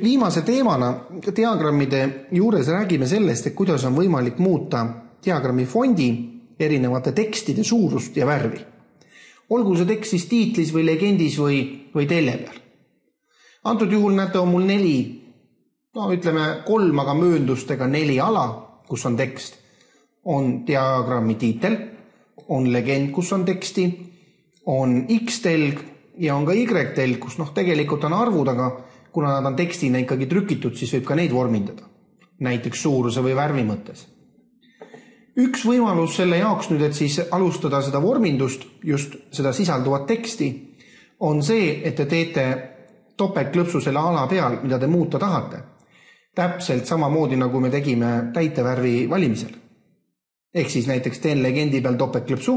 Viimase teemana diagrammide juures räägime sellest, et kuidas on võimalik muuta diagrammi fondi erinevate tekstide suurust ja värvi. Olgu see tekst siis tiitlis või legendis või telje peal. Antud juhul näete on mul 3 aga mööndustega 4 ala, kus on tekst. On diagrammi tiitel, on legend, kus on teksti, on X-telg ja on ka Y-telg, kus tegelikult on arvud, aga kuna nad on tekstina ikkagi trükitud, siis võib ka neid vormindada, näiteks suuruse või värvi mõttes. Üks võimalus selle jaoks nüüd, et siis alustada seda vormindust, just seda sisalduvat teksti, on see, et te teete topeltklõpsu selle ala peal, mida te muuta tahate. Täpselt samamoodi, nagu me tegime täitevärvi valimisel. Ehk siis näiteks teen legendi peal topeltklõpsu,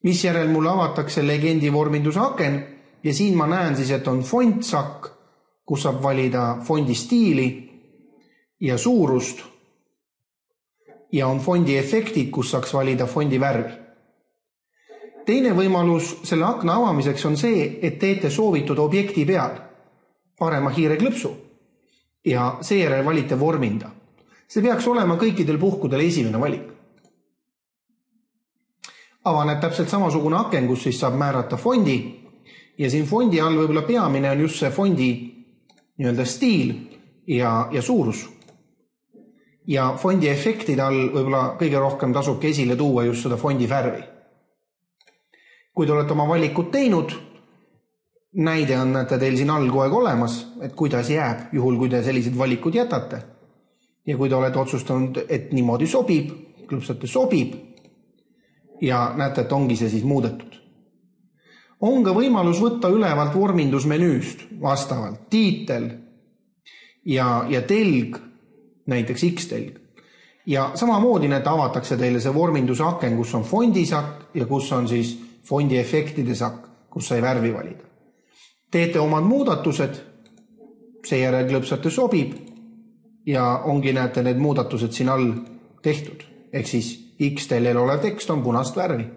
mis järel mulle avatakse legendi vorminduse aken ja siin ma näen siis, et on fontsakk, kus saab valida fondi stiili ja suurust ja on fondi efektid, kus saaks valida fondi värvi. Teine võimalus selle akna avamiseks on see, et teete soovitud objekti peal parema hiireklõpsu ja seejärel valite vorminda. See peaks olema kõikidel puhkudel esimene valik. Avaneb täpselt samasugune aken, kus siis saab määrata fondi ja siin fondi all võib-olla peamine on just see fondi stiil ja suurus. Ja fondi efektide all võib-olla kõige rohkem tasubki esile tuua just seda fondi värvi. Kui te olete oma valikud teinud, näide on, et teil siin all kogu aeg olemas, et kuidas jääb, juhul kui te sellised valikud jätate. Ja kui te olete otsustanud, et niimoodi sobib, klõpsate sobib ja näete, et ongi see siis muudetud. On ka võimalus võtta ülevalt vormindusmenüüst vastavalt tiitel ja telg, näiteks X-telg. Ja samamoodi avatakse teile see vorminduse aken, kus on fondisakk ja kus on siis fondi efektide sakk, kus sai värvi valida. Teete omad muudatused, seejärel klõpsate sobib ja ongi näete need muudatused siin all tehtud. Ehk siis X-teljel olev tekst on punast värvi.